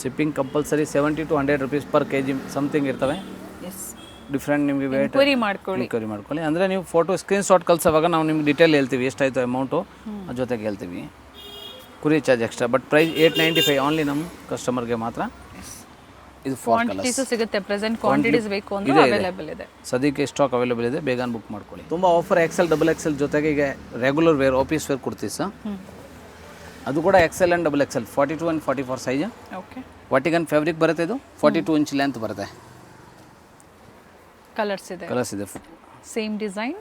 Shipping compulsory 70 to 100 rupees per kg something ಇರ್ತವೆ. ಡಿಫ್ರೆಂಟ್ ನಿಮಗೆ ವೇಟ್ ಕ್ವರಿ ಮಾಡ್ಕೊಳ್ಳಿ. ಅಂದರೆ ನೀವು ಫೋಟೋ ಸ್ಕ್ರೀನ್ಶಾಟ್ ಕಳಿಸೋವಾಗ ನಾವು ನಿಮ್ಗೆ ಡೀಟೇಲ್ ಹೇಳ್ತೀವಿ, ಎಷ್ಟಾಯಿತು ಅಮೌಂಟು ಜೊತೆಗೆ ಹೇಳ್ತೀವಿ. Courier charge extra. But price 895 only ನಮ್ಮ ಕಸ್ಟಮರ್ಗೆ ಮಾತ್ರ. ಇದು 4 ಕ್ವಾಂಟಿಟೀಸ್ ಸಿಗುತ್ತೆ. ಪ್ರೆಸೆಂಟ್ ಕ್ವಾಂಟಿಟೀಸ್ ಬೇಕು ಅಂದ್ರೆ ಅವೈಲೇಬಲ್ ಇದೆ. ಸದ್ಯಕ್ಕೆ ಸ್ಟಾಕ್ ಅವೈಲೇಬಲ್ ಇದೆ, ಬೇಗ ಬುಕ್ ಮಾಡ್ಕೊಳ್ಳಿ. ತುಂಬ ಆಫರ್ XL XXL ಜೊತೆಗೆ ಈಗ ರೆಗ್ಯುಲರ್ ವೇರ್, ಆಫೀಸ್ ವೇರ್ ಕೊಡ್ತೀವಿ ಸರ್. ಅದು ಕೂಡ XL and XXL 42 and 44 size. Okay, Vatican fabric ಬರುತ್ತೆ. ಇದು 42 ಇಂಚ್ ಲೆಂತ್ ಬರುತ್ತೆ. ಕಲರ್ಸ್ ಇದೆ, same design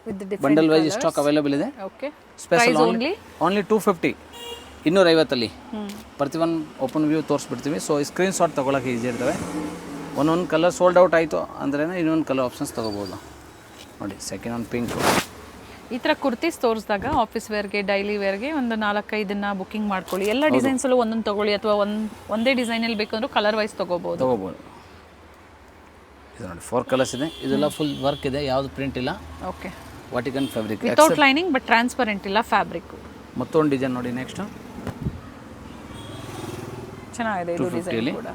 with different bundle wise stock available ಇದೆ. ಓಕೆ, ಸ್ಪೆಷಲ್ ಓನ್ಲಿ 250, 250 ಪ್ರತಿಯೊಂದು ಓಪನ್ ವ್ಯೂ ತೋರಿಸ್ಬಿಡ್ತೀವಿ. ಸೊ ಸ್ಕ್ರೀನ್ಶಾಟ್ ತೊಗೊಳಕ್ಕೆ ಈಸಿ ಇರ್ತವೆ. ಒಂದೊಂದು ಕಲರ್ ಸೋಲ್ಡ್ ಔಟ್ ಆಯಿತು ಅಂದ್ರೆ ಇನ್ನೊಂದು ಕಲರ್ ಆಪ್ಷನ್ಸ್ ತೊಗೋಬೋದು. ನೋಡಿ, ಸೆಕೆಂಡ್ ಒಂದು ಪಿಂಕ್. ಈ ಥರ ಕುರ್ತೀಸ್ ತೋರಿಸಿದಾಗ ಆಫೀಸ್ ವೇರ್ಗೆ, ಡೈಲಿ ವೇರ್ಗೆ ಒಂದು 4-5 ಬುಕಿಂಗ್ ಮಾಡ್ಕೊಳ್ಳಿ. ಎಲ್ಲ ಡಿಸೈನ್ಸಲ್ಲೂ ಒಂದೊಂದು ತೊಗೊಳ್ಳಿ, ಅಥವಾ ಒಂದೇ ಡಿಸೈನಲ್ಲಿ ಬೇಕಂದ್ರೂ ಕಲರ್ ವೈಸ್ ತೊಗೋಬೋದು. ಇದು ನೋಡಿ 4 ಕಲರ್ಸ್ ಇದೆ. ಇದೆಲ್ಲ ಫುಲ್ ವರ್ಕ್ ಇದೆ, ಯಾವುದು ಪ್ರಿಂಟ್ ಇಲ್ಲ. Okay, Vatican fabric without lining, but transparent ಇಲ್ಲ ಫ್ಯಾಬ್ರಿಕ್. ಮತ್ತೊಂದು ಡಿಸೈನ್ ನೋಡಿ. ನೆಕ್ಸ್ಟ್ ಚೆನ್ನಾಗಿದೆ ಇದು ಡಿಸೈನ್ ಕೂಡ.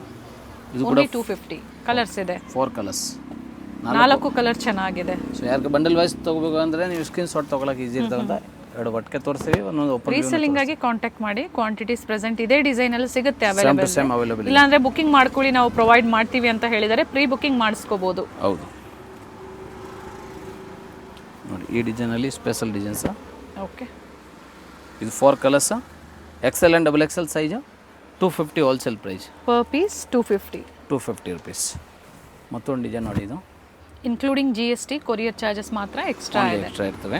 ಇದು ಕೂಡ 250 ಕಲರ್ಸ್ ಇದೆ. 4 ಕಲರ್ಸ್, 4 ಕಲರ್ ಚೆನ್ನಾಗಿದೆ. ಸೊ ಯಾರಿಗೆ ಬಂಡಲ್ ವೈಸ್ ತೊಗೋಬೇಕು ಅಂದರೆ ನೀವು ಸ್ಕ್ರೀನ್ಶಾಟ್ ತೊಗೊಳಕ್ಕೆ ಈಸಿ ಇರ್ತವೆ ಅಂತ 2 ಒಟ್ಟಿಗೆ ತೋರಿಸ್ತೀವಿ. ಒಂದೊಂದು ಓಪನ್ ರೀಸೆಲ್ಲಿಂಗ್ ಆಗಿ ಕಾಂಟ್ಯಾಕ್ಟ್ ಮಾಡಿ. ಕ್ವಾಂಟಿಟೀಸ್ ಪ್ರೆಸೆಂಟ್ ಇದೇ ಡಿಸೈನಲ್ಲಿ ಸಿಗುತ್ತೆ ಅವೈಲೇಬಲ್. Same available. ಇಲ್ಲಾಂದ್ರೆ ಬುಕಿಂಗ್ ಮಾಡ್ಕೊಳ್ಳಿ, ನಾವು ಪ್ರೊವೈಡ್ ಮಾಡ್ತೀವಿ ಅಂತ ಹೇಳಿದರೆ ಪ್ರೀ ಬುಕಿಂಗ್ ಮಾಡಿಸ್ಕೋಬಹುದು. ಹೌದು ನೋಡಿ, ಈ ಡಿಸೈನಲ್ಲಿ ಸ್ಪೆಷಲ್ ಡಿಸೈನ್ಸ್. ಓಕೆ, ಇದು 4 colours, XL and XXL size 250 wholesale price. Per piece 250 rupees. ಮತ್ತೊಂದು ಡಿಸೈನ್ ನೋಡಿ. ಇದು ಇನ್ಕ್ಲೂಡಿಂಗ್ GST, ಕೊರಿಯರ್ ಚಾರ್ಜಸ್ ಮಾತ್ರ ಎಕ್ಸ್ಟ್ರಾ ಇರ್ತವೆ.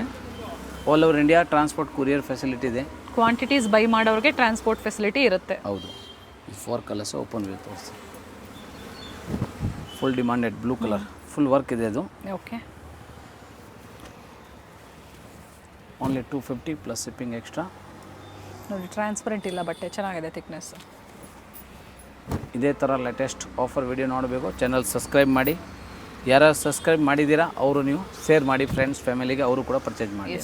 All over India transport courier facility ಇದೆ. ಕ್ವಾಂಟಿಟೀಸ್ ಬೈ ಮಾಡೋರಿಗೆ ಟ್ರಾನ್ಸ್ಪೋರ್ಟ್ ಫೆಸಿಲಿಟಿ ಇರುತ್ತೆ. ಹೌದು. 4 ಕಲರ್ಸ್ ಓಪನ್ ವ್ಯೂ ತೋರಿಸಿ. Full demanded blue colour, full work ಇದೆ ಅದು. Okay, only 250 plus shipping extra. ನೋಡಿ ಟ್ರಾನ್ಸ್ಪರೆಂಟ್ ಇಲ್ಲ ಬಟ್ಟೆ, ಚೆನ್ನಾಗಿದೆ ಥಿಕ್ನೆಸ್. ಇದೇ ಥರ ಲೇಟೆಸ್ಟ್ ಆಫರ್ ವಿಡಿಯೋ ನೋಡಬೇಕು ಚಾನಲ್ ಸಬ್ಸ್ಕ್ರೈಬ್ ಮಾಡಿ. ಯಾರು ಸಬ್ಸ್ಕ್ರೈಬ್ ಮಾಡಿದ್ದೀರಾ ಅವರು ನೀವು ಶೇರ್ ಮಾಡಿ ಫ್ರೆಂಡ್ಸ್ ಫ್ಯಾಮಿಲಿಗೆ, ಅವರು ಕೂಡ ಪರ್ಚೇಸ್ ಮಾಡಿ.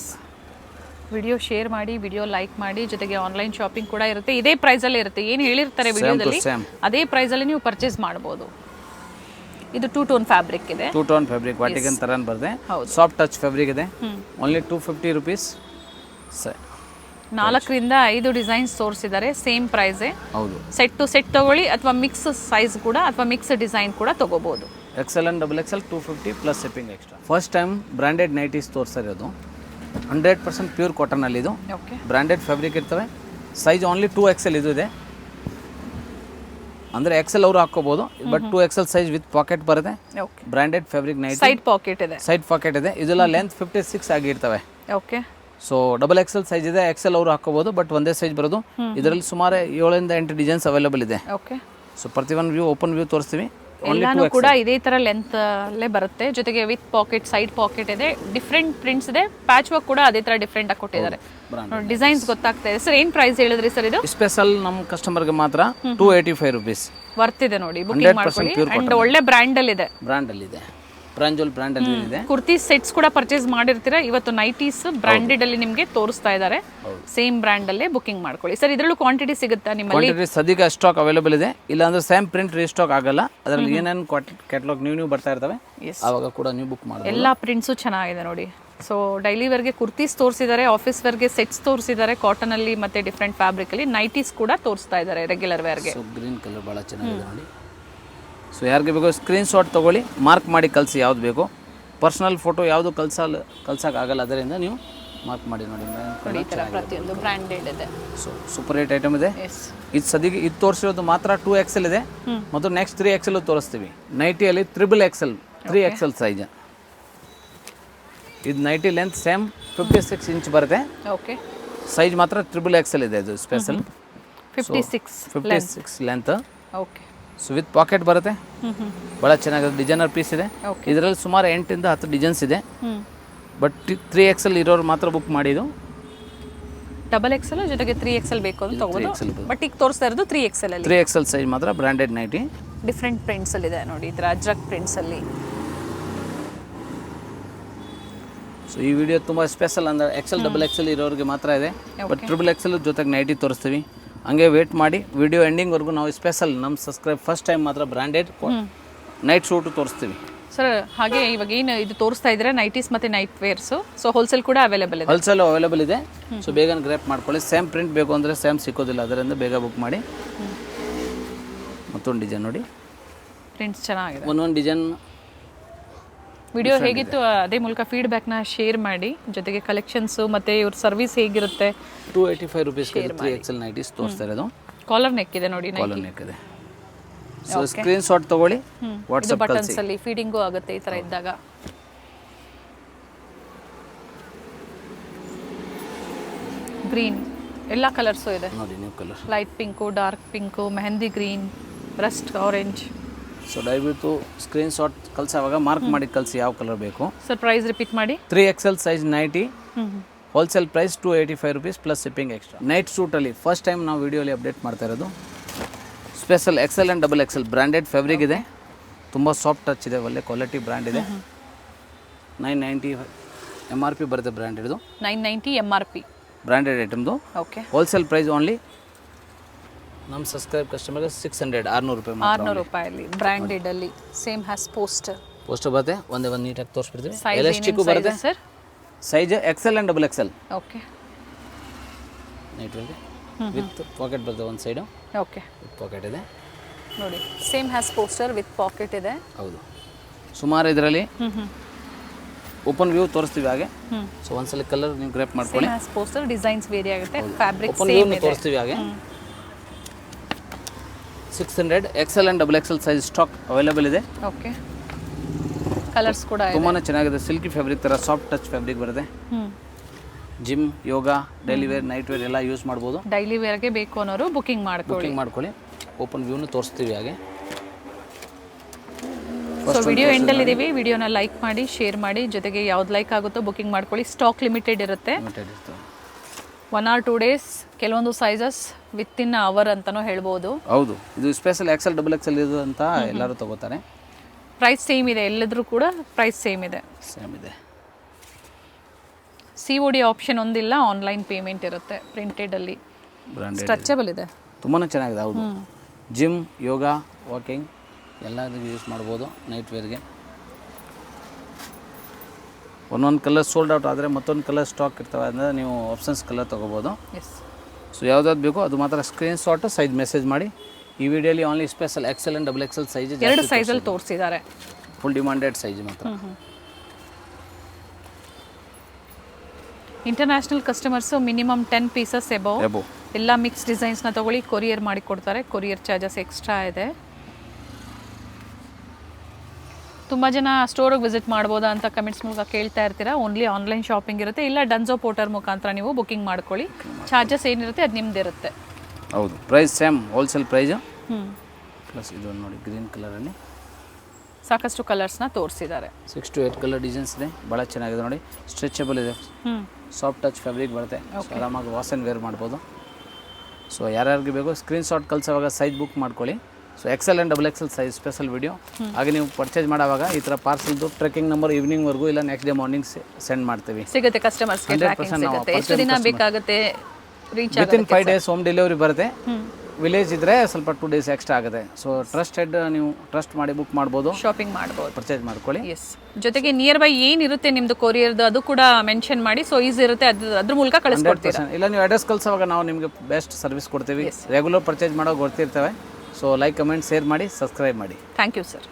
ವಿಡಿಯೋ ಶೇರ್ ಮಾಡಿ, ವಿಡಿಯೋ ಲೈಕ್ ಮಾಡಿ, ಜೊತೆಗೆ ಆನ್ಲೈನ್ ಶಾಪಿಂಗ್ ಕೂಡ ಇರುತ್ತೆ. ಇದೇ ಪ್ರೈಸಲ್ಲೇ ಇರುತ್ತೆ, ಏನು ಹೇಳಿರ್ತಾರೆ ವಿಡಿಯೋದಲ್ಲಿ ಅದೇ ಪ್ರೈಸಲ್ಲಿ ನೀವು ಪರ್ಚೇಸ್ ಮಾಡ್ಬೋದು. ಇದು 2 ಟೋನ್ ಫ್ಯಾಬ್ರಿಕ್ ಇದೆ, 2 ಟೋನ್ ಫ್ಯಾಬ್ರಿಕ್ ವಾಟಿಕನ್ ಥರ ಬರುತ್ತೆ. ಸಾಫ್ಟ್ ಟಚ್ ಫ್ಯಾಬ್ರಿಕ್ ಇದೆ. Only 250 rupees. 4 ರಿಂದ 5 ಡಿಸೈನ್ಸ್ ತೋರಿಸಿದ್ದಾರೆ, ಸೇಮ್ ಪ್ರೈಸೇ. ಹೌದು. ಸೆಟ್ ಟು ಸೆಟ್ ತಗೊಳ್ಳಿ, ಅಥವಾ ಮಿಕ್ಸ್ ಸೈಜ್ ಕೂಡ ಅಥವಾ ಮಿಕ್ಸ್ ಡಿಸೈನ್ ಕೂಡ ತಗೋಬಹುದು. XL and XXL 250 plus shipping extra. First time branded nighties ತೋರಿಸಿರೋದು. 100% ಪ್ಯೂರ್ ಕಾಟನ್ ಅಲ್ಲಿ ಇದು. ಬ್ರಾಂಡೆಡ್ ಫ್ಯಾಬ್ರಿಕ್ ಇರ್ತವೆ. ಸೈಜ್ ಓನ್ಲಿ 2XL ಇದು ಇದೆ. ಅಂದರೆ XL ಅವರು ಹಾಕೋಬಹುದು, but 2XL size with pocket ಬರುತ್ತೆ. Branded fabric nighty, side pocket ಇದೆ. ಸೈಡ್ ಪಾಕೆಟ್ ಇದೆ. ಇದೆಲ್ಲ ಲೆಂತ್ 56 ಆಗಿರ್ತವೆ. ಓಕೆ. ಸೊ XXL ಸೈಜ್ ಇದೆ, XL ಅವರು ಹಾಕೋಬಹುದು, ಬಟ್ ಒಂದೇ ಸೈಜ್ ಬರೋದು. ಇದರಲ್ಲಿ ಸುಮಾರು 7 ರಿಂದ 8 ಡಿಸೈನ್ಸ್ ಅವೈಲೇಬಲ್ ಇದೆ. ಓಕೆ. ಸೊ ಪ್ರತಿಯೊಂದು ವ್ಯೂ ಓಪನ್ ವ್ಯೂ ತೋರಿಸ್ತೀವಿ. ಎಲ್ಲಾನು ಕೂಡ ಇದೇ ತರ ಲೆಂತ್ ಅಲ್ಲೇ ಬರುತ್ತೆ, ಜೊತೆಗೆ ವಿತ್ ಪಾಕೆಟ್, ಸೈಡ್ ಪಾಕೆಟ್ ಇದೆ, ಡಿಫ್ರೆಂಟ್ ಪ್ರಿಂಟ್ಸ್ ಇದೆ, ಪ್ಯಾಚ್ ವರ್ಕ್ ಕೂಡ ಅದೇ ತರ ಡಿಫ್ರೆಂಟ್ ಆಗಿ ಕೊಟ್ಟಿದ್ದಾರೆ. ಡಿಸೈನ್ಸ್ ಗೊತ್ತಾಗ್ತಾ ಇದೆ. ಸರ್ ಏನ್ ಪ್ರೈಸ್ ಹೇಳಿದ್ರಿ ಸರ್ ಇದು? ಸ್ಪೆಷಲ್ ನಮ್ಮ ಕಸ್ಟಮರ್ಗೆ ಮಾತ್ರ 285 ರುಪೀಸ್. ವರ್ತ್ ಇದೆ ನೋಡಿ, ಬುಕಿಂಗ್ ಮಾಡ್ಕೊಳ್ಳಿ. ಅಂಡ್ ಒಳ್ಳೆ ಬ್ರ್ಯಾಂಡ್ ಅಲ್ಲಿ ಇದೆ. ಬ್ರಾಂಜೋಲ್ ಬ್ರ್ಯಾಂಡ್ ಅಲ್ಲಿ ಇದೆ. ಕುರ್ತಿ ಸೆಟ್ಸ್ ಕೂಡ ಪರ್ಚೇಸ್ ಮಾಡಿರ್ತೀರಾ. ಇವತ್ತು ನೈಟೀಸ್ ಬ್ರಾಂಡೆಡ್ ಅಲ್ಲಿ ನಿಮಗೆ ತೋರಿಸ್ತಾ ಇದ್ದಾರೆ. ಸೇಮ್ ಬ್ರ್ಯಾಂಡ್ ಅಲ್ಲೇ ಬುಕಿಂಗ್ ಮಾಡ್ಕೊಳ್ಳಿ. ಸರ್ ಇದರಲ್ಲೂ ಕ್ವಾಂಟಿಟಿ ಸಿಗುತ್ತಾ ನಿಮ್ಮಲ್ಲಿ? ಕ್ವಾಂಟಿಟಿ ಸದ್ಯಕ್ಕೆ ಸ್ಟಾಕ್ ಅವೈಲೇಬಲ್ ಇದೆ, ಇಲ್ಲ ಅಂದ್ರೆ ಸೇಮ್ ಪ್ರಿಂಟ್ ರೀಸ್ಟಾಕ್ ಆಗಲ್ಲ. ಅದರಲ್ಲಿ ಏನೇನು ಕ್ಯಾಟಲಾಗ್ ನ್ಯೂ ಬರ್ತಾ ಇರ್ತವೆ, ಆವಾಗ ಕೂಡ ನೀವು ಬುಕ್ ಮಾಡಬಹುದು. ಎಲ್ಲ ಪ್ರಿಂಟ್ಸು ಚೆನ್ನಾಗಿದೆ ನೋಡಿ. ಸೊ ಡೈಲಿ ವೇರ್ಗೆ ಕುರ್ತೀಸ್ ತೋರಿಸಿದ್ದಾರೆ, ಆಫೀಸ್ ವೇರ್ಗೆ ಸೆಟ್ಸ್ ತೋರಿಸಿದ್ದಾರೆ, ಕಾಟನ್ ಅಲ್ಲಿ ಮತ್ತೆ ಡಿಫ್ರೆಂಟ್ ಫ್ಯಾಬ್ರಿಕ್ ಅಲ್ಲಿ ನೈಟೀಸ್ ಕೂಡ ತೋರಿಸ್ತಾ ಇದ್ದಾರೆ ರೆಗ್ಯುಲರ್ ವೇರ್ಗೆ. ಗ್ರೀನ್ ಕಲರ್ ಬಹಳ ಚೆನ್ನಾಗಿದೆ ನೋಡಿ. ಸೊ ಯಾರಿಗೆ ಬೇಕೋ ಸ್ಕ್ರೀನ್ ಶಾಟ್ ತೊಗೊಳ್ಳಿ, ಮಾರ್ಕ್ ಮಾಡಿ ಕಳಿಸಿ ಯಾವ್ದು ಬೇಕೋ. ಪರ್ಸನಲ್ ಫೋಟೋ ಯಾವುದು ಕಳ್ಸೋಕ್ಕಾಗಲ್ಲ, ಅದರಿಂದ ನೀವು ಮಾರ್ಕ್ ಮಾಡಿ ನೋಡಿ. ಪ್ರತಿಯೊಂದು ಬ್ರಾಂಡೆಡ್ ಇದೆ. ಸೊ ಸೂಪರ್ ರೇಟ್ ಐಟಮ್ ಇದೆ. ಇದು ಸದ್ಯಕ್ಕೆ ಇದು ತೋರಿಸಿರೋದು ಮಾತ್ರ 2XL ಇದೆ, ಮತ್ತು ನೆಕ್ಸ್ಟ್ 3XL ತೋರಿಸ್ತೀವಿ. ನೈಟಿಯಲ್ಲಿ XXL 3XL ಸೈಜ್. ಇದು ನೈಟಿ ಲೆಂತ್ ಸೇಮ್ 56 ಇಂಚ್ ಬರುತ್ತೆ. ಓಕೆ. ಸೈಜ್ ಮಾತ್ರ XXL ಇದೆ. ಇದು special 56 length. Okay. So with pocket ಬರುತ್ತೆ. ಭಾಳ ಚೆನ್ನಾಗಿದೆ, ಡಿಸೈನರ್ ಪೀಸ್ ಇದೆ. ಇದರಲ್ಲಿ ಸುಮಾರು 8 ರಿಂದ 10 ಡಿಸೈನ್ಸ್ ಇದೆ, ಬಟ್ 3XL ಇರೋರು ಮಾತ್ರ ಬುಕ್ ಮಾಡಿದ್ದು. XXL ಜೊತೆಗೆ 3XL ಬೇಕು ಅಂತ ತಗೋಬಹುದು, ಬಟ್ ಈಗ ತೋರಿಸ್ತಾ ಇರೋದು 3XL ಅಲ್ಲಿ. 3XL ಸೈಜ್ ಮಾತ್ರ ಬ್ರಾಂಡೆಡ್ ನೈಟಿ. ಡಿಫ್ರೆಂಟ್ ಪ್ರಿಂಟ್ಸ್ ಅಲ್ಲಿ ಇದೆ ನೋಡಿ, ಇದರ ಅಜ್ರಕ್ ಪ್ರಿಂಟ್ಸ್ ಅಲ್ಲಿ. ಸೊ ಈ ವಿಡಿಯೋ ತುಂಬ ಸ್ಪೆಷಲ್ ಅಂದರೆ XL XXL ಇರೋರಿಗೆ ಮಾತ್ರ ಇದೆ, ಬಟ್ XXL ಜೊತೆಗೆ ನೈಟಿ ತೋರಿಸ್ತೀವಿ. ಹಂಗೆ ವೇಟ್ ಮಾಡಿ, ವಿಡಿಯೋ ಎಂಡಿಂಗ್ವರೆಗೂ ನಾವು ಸ್ಪೆಷಲ್ ನಮ್ಮ ಸಬ್ಸ್ಕ್ರೈಬ್ ಫಸ್ಟ್ ಟೈಮ್ ಮಾತ್ರ ಬ್ರಾಂಡೆಡ್ ನೈಟ್ ಸೂಟು ತೋರಿಸ್ತೀವಿ. ಸರ್ ಹಾಗೆ ಇವಾಗ ಏನು ಇದು ತೋರಿಸ್ತಾ ಇದ್ರೆ ನೈಟೀಸ್ ಮತ್ತೆ ನೈಟ್ ವೇರ್ಸ್, ಸೊ ಹೋಲ್ಸೇಲ್ ಕೂಡ ಅವೈಲೇಬಲ್ ಇದೆ. ಹೋಲ್ಸೇಲ್ ಅವೈಲೇಬಲ್ ಇದೆ. ಸೊ ಬೇಗ ಗ್ರ್ಯಾಪ್ ಮಾಡ್ಕೊಳ್ಳಿ. ಸೇಮ್ ಪ್ರಿಂಟ್ ಬೇಕು ಅಂದರೆ ಸೇಮ್ ಸಿಕ್ಕೋದಿಲ್ಲ, ಅದರಿಂದ ಬೇಗ ಬುಕ್ ಮಾಡಿ. ಮತ್ತೊಂದು ಡಿಸೈನ್ ನೋಡಿ, ಪ್ರಿಂಟ್ಸ್ ಚೆನ್ನಾಗಿದೆ. ಒಂದೊಂದು ಡಿಸೈನ್. ವಿಡಿಯೋ ಹೇಗಿತ್ತು ಅದೇ ಮೂಲಕ ಫೀಡ್ಬ್ಯಾಕ್ನ ಶೇರ್ ಮಾಡಿ, ಜೊತೆಗೆ ಕಲೆಕ್ಷನ್ಸು ಮತ್ತು ಇವ್ರ ಸರ್ವಿಸ್ ಹೇಗಿರುತ್ತೆ. 285 ರುಪೀಸ್ 3XL ನೈಟೀಸ್ ತೋರಿಸ್ತಾ ಇರೋದು. ಕಾಲರ್ ನೆಕ್ ಇದೆ ನೋಡಿ, ಕಾಲರ್ ನೆಕ್ ಇದೆ. ಸೊ ಸ್ಕ್ರೀನ್ ಶಾಟ್ ತಗೊಳ್ಳಿ, ವಾಟ್ಸ್ಆಪ್ ಬಟನ್ಸ್ ಅಲ್ಲಿ ಫೀಡಿಂಗು ಆಗುತ್ತೆ ಈ ಥರ ಇದ್ದಾಗ. ಗ್ರೀನ್ ಎಲ್ಲ ಕಲರ್ಸು ಇದೆ ನೋಡಿ, new colour. Light pink, dark pink, mehndi green, rust orange. So ದಯವಿಟ್ಟು ಸ್ಕ್ರೀನ್ ಶಾಟ್ ಕಳ್ಸೋವಾಗ ಮಾರ್ಕ್ ಮಾಡಿ ಕಳಿಸಿ ಯಾವ ಕಲರ್ ಬೇಕು. ಸರ್ ಪ್ರೈಸ್ ರಿಪೀಟ್ ಮಾಡಿ. 3XL size nighty, wholesale price 285 rupees plus shipping extra. Night ಸೂಟಲ್ಲಿ ಫಸ್ಟ್ ಟೈಮ್ ನಾವು ವಿಡಿಯೋಲಿ ಅಪ್ಡೇಟ್ ಮಾಡ್ತಾ ಇರೋದು. Special XL and XXL branded fabric ಇದೆ, ತುಂಬ ಸಾಫ್ಟ್ ಟಚ್ ಇದೆ, ಒಳ್ಳೆ ಕ್ವಾಲಿಟಿ ಬ್ರ್ಯಾಂಡ್ ಇದೆ. 990 MRP ಬರುತ್ತೆ ಬ್ರ್ಯಾಂಡೆಡ್. 990 MRP ಬ್ರ್ಯಾಂಡೆಡ್ ಐಟಮ್ದು. ಓಕೆ. ಹೋಲ್ಸೇಲ್ ಪ್ರೈಸ್ ಓನ್ಲಿ ನಮ್ಮ ಸಬ್ಸ್ಕ್ರೈಬ್ ಕಸ್ಟಮರ್ಗೆ 600 ರೂಪಾಯಿ. 600 ರೂಪಾಯಲ್ಲಿ ಬ್ರ್ಯಾಂಡೆಡ್ ಅಲ್ಲಿ. ಸೇಮ್ ಹ್ಯಾಸ್ ಪೋಸ್ಟರ್ ಬರುತ್ತೆ. ಒಂದೇ ಒಂದು ನೀಟಾಗಿ ತೋರಿಸ್ಬಿಡ್ತೀವಿ. ಎಲಾಸ್ಟಿಕ್ ಬರುತ್ತೆ sir. Size XL and XXL. Okay. Night ವೇರ್ಗೆ ವಿತ್ ಪಾಕೆಟ್ ಬರುತ್ತೆ ಒಂದು ಸೈಡು. ಓಕೆ. ವಿತ್ ಪಾಕೆಟ್ ಇದೆ ನೋಡಿ, same has poster with pocket ಇದೆ. ಹೌದು. ಸುಮಾರು ಇದರಲ್ಲಿ ಓಪನ್ ವ್ಯೂ ತೋರಿಸ್ತೀವಿ ಹಾಗೆ. ಸೊ ಒಂದ್ಸಲ ಕಲರ್ ನೀವು ಗ್ರೇಪ್ ಮಾಡ್ಕೊಳ್ಳಿ. Same has poster, designs vary ಆಗುತ್ತೆ, ಫ್ಯಾಬ್ರಿಕ್ ಓಪನ್ ವ್ಯೂ ತೋರಿಸ್ತೀವಿ ಹಾಗೆ. 600 XL and XXL size stock available ಇದೆ. ಓಕೆ. ಕಲರ್ಸ್ ಕೂಡ ಇದೆ, ತುಂಬಾ ಚೆನ್ನಾಗಿದೆ. ಸಿಲ್ಕಿ ಫ್ಯಾಬ್ರಿಕ್ ತರ ಸಾಫ್ಟ್ ಟಚ್ ಫ್ಯಾಬ್ರಿಕ್ ಬರುತ್ತೆ. Gym, yoga, daily wear, night wear ಎಲ್ಲ ಯೂಸ್ ಮಾಡ್ಬೋದು. ಡೈಲಿ ವೇರ್ಗೆ ಬೇಕು ಅನ್ನೋರು ಬುಕಿಂಗ್ ಮಾಡ್ಕೊಳ್ಳಿ. ಓಪನ್ ವ್ಯೂನು ತೋರಿಸ್ತೀವಿ ಹಾಗೆ. ಸೊ ವಿಡಿಯೋ ಎಂಡಲ್ಲಿ ಇದೀವಿ, ವಿಡಿಯೋನ ಲೈಕ್ ಮಾಡಿ, ಶೇರ್ ಮಾಡಿ, ಜೊತೆಗೆ ಯಾವ್ದು ಲೈಕ್ ಆಗುತ್ತೋ ಬುಕಿಂಗ್ ಮಾಡ್ಕೊಳ್ಳಿ. ಸ್ಟಾಕ್ ಲಿಮಿಟೆಡ್ ಇರುತ್ತೆ, 1 or 2 days. ಕೆಲವೊಂದು ಸೈಜಸ್ ವಿತಿನ್ ಅವರ್ ಅಂತಾನೂ ಹೇಳ್ಬೋದು. ಹೌದು, ಇದು ಸ್ಪೆಷಲ್ ಎಕ್ಸೆಲ್ ಡಬಲ್ ಎಕ್ಸೆಲ್ ಇದು ಅಂತ ಎಲ್ಲರೂ ತಗೋತಾರೆ. ಪ್ರೈಸ್ ಸೇಮ್ ಇದೆ, ಎಲ್ಲದ್ರೂ ಕೂಡ ಪ್ರೈಸ್ ಸೇಮ್ ಇದೆ. COD ಆಪ್ಷನ್ ಒಂದಿಲ್ಲ, ಆನ್ಲೈನ್ ಪೇಮೆಂಟ್ ಇರುತ್ತೆ. ಪ್ರಿಂಟೆಡ್ ಅಲ್ಲಿ ಸ್ಟ್ರೆಚಬಲ್ ಇದೆ, ತುಂಬಾ ಚೆನ್ನಾಗಿದೆ. ಹೌದು, ಜಿಮ್, ಯೋಗ, ವಾಕಿಂಗ್ ಎಲ್ಲದಕ್ಕೂ ಯೂಸ್ ಮಾಡ್ಬೋದು. ನೈಟ್ ವೇರ್ಗೆ ಒಂದೊಂದು ಕಲರ್ ಸೋಲ್ಡ್ ಔಟ್ ಆದರೆ ಮತ್ತೊಂದು ಕಲರ್ ಸ್ಟಾಕ್ ಇರ್ತವೆ, ಅಂದರೆ ನೀವು ಆಪ್ಷನ್ಸ್ ಕಲರ್ ತೊಗೋಬೋದು. ಸೊ ಯಾವ್ದಾದ್ರು ಬೇಕೋ ಅದು ಮಾತ್ರ ಸ್ಕ್ರೀನ್ಶಾಟ್ ಸೈಜ್ ಮೆಸೇಜ್ ಮಾಡಿ. ಈ ವಿಡಿಯೋಲಿ only special XL and double XL size, 2 ಸೈಜಲ್ಲಿ ತೋರಿಸಿದ್ದಾರೆ. ಫುಲ್ ಡಿಮಾಂಡೆಡ್ ಸೈಜ್ ಮಾತ್ರ. International customers minimum 10 pieces above ಎಲ್ಲ ಮಿಕ್ಸ್ ಡಿಸೈನ್ಸ್ನ ತೊಗೊಳ್ಳಿ, ಕೊರಿಯರ್ ಮಾಡಿ ಕೊಡ್ತಾರೆ. ಕೊರಿಯರ್ ಚಾರ್ಜಸ್ ಎಕ್ಸ್ಟ್ರಾ ಇದೆ. ತುಂಬ ಜನ ಸ್ಟೋರಿಗೆ ವಿಸಿಟ್ ಮಾಡ್ಬೋದಾ ಅಂತ ಕಮೆಂಟ್ಸ್ ಮೂಲಕ ಕೇಳ್ತಾ ಇರ್ತೀರಾ. ಓನ್ಲಿ ಆನ್ಲೈನ್ ಶಾಪಿಂಗ್ ಇರುತ್ತೆ, ಇಲ್ಲ ಡನ್ಸೋ ಪೋರ್ಟರ್ ಮುಖಾಂತರ ನೀವು ಬುಕಿಂಗ್ ಮಾಡ್ಕೊಳ್ಳಿ. ಚಾರ್ಜಸ್ ಏನಿರುತ್ತೆ ಅದು ನಿಮ್ದಿರುತ್ತೆ. ಹೌದು, price same, wholesale price. Plus ಇದು ನೋಡಿ ಗ್ರೀನ್ ಕಲರಲ್ಲಿ ಸಾಕಷ್ಟು ಕಲರ್ಸ್ನ ತೋರಿಸಿದ್ದಾರೆ. 6 to 8 ಕಲರ್ ಡಿಸೈನ್ಸ್ ಇದೆ, ಭಾಳ ಚೆನ್ನಾಗಿದೆ ನೋಡಿ. ಸ್ಟ್ರೆಚಬಲ್ ಇದೆ, ಸಾಫ್ಟ್ ಟಚ್ ಫ್ಯಾಬ್ರಿಕ್ ಬರುತ್ತೆ, ಆರಾಮಾಗಿ ವಾಶ್ ಆ್ಯಂಡ್ ವೇರ್ ಮಾಡ್ಬೋದು. ಸೊ ಯಾರ್ಯಾರಿಗೆ ಬೇಕು ಸ್ಕ್ರೀನ್ಶಾಟ್ ಕಳಿಸೋವಾಗ ಸೈಜ್ ಬುಕ್ ಮಾಡ್ಕೊಳ್ಳಿ. So Excel and double XL size special video. ಹಾಗೆ ನೀವು ಪರ್ಚೇಸ್ ಮಾಡೋವಾಗ ಈ ಥರ ಪಾರ್ಸಲ್ದು ಟ್ರೆಕಿಂಗ್ ನಂಬರ್ ಈವ್ನಿಂಗ್ವರೆಗೂ ಇಲ್ಲ ನೆಕ್ಸ್ಟ್ ಡೇ ಮಾರ್ನಿಂಗ್ ಸೆಂಡ್ ಮಾಡ್ತೀವಿ. ಸಿಗುತ್ತೆ ಕಸ್ಟಮರ್ಸ್ಗೆ, ಎಷ್ಟು ದಿನ ಬೇಕಾಗುತ್ತೆ ರೀಚ್ ಆಗುತ್ತೆ? ವಿತಿನ್ 5 days ಹೋಮ್ ಡೆಲಿವರಿ ಬರುತ್ತೆ. ವಿಲೇಜ್ ಇದ್ದರೆ ಸ್ವಲ್ಪ 2 days ಎಕ್ಸ್ಟ್ರಾ ಆಗುತ್ತೆ. ಸೊ ಟ್ರಸ್ಟೆಡ್, ನೀವು ಟ್ರಸ್ಟ್ ಮಾಡಿ ಬುಕ್ ಮಾಡ್ಬೋದು, ಶಾಪಿಂಗ್ ಮಾಡ್ಬೋದು, ಪರ್ಚೇಸ್ ಮಾಡ್ಕೊಳ್ಳಿ. ಎಸ್, ಜೊತೆಗೆ ನಿಯರ್ ಬೈ ಏನಿರುತ್ತೆ ನಿಮ್ಮದು ಕೊರಿಯರ್ದು ಅದು ಕೂಡ ಮೆನ್ಷನ್ ಮಾಡಿ. ಸೊ ಈಸಿ ಇರುತ್ತೆ, ಅದ್ರ ಮೂಲಕ ಕಳಿಸ್ಕೊಡ್ತೀರಾ. ಇಲ್ಲ ನೀವು ಅಡ್ರೆಸ್ ಕಳಿಸೋವಾಗ ನಾವು ನಿಮಗೆ ಬೆಸ್ಟ್ ಸರ್ವಿಸ್ ಕೊಡ್ತೀವಿ. ರೆಗ್ಯುಲರ್ ಪರ್ಚೇಸ್ ಮಾಡೋ ಗೊತ್ತಿರ್ತೇವೆ. ಸೊ ಲೈಕ್, ಕಮೆಂಟ್, ಶೇರ್ ಮಾಡಿ, ಸಬ್ಸ್ಕ್ರೈಬ್ ಮಾಡಿ. Thank you sir.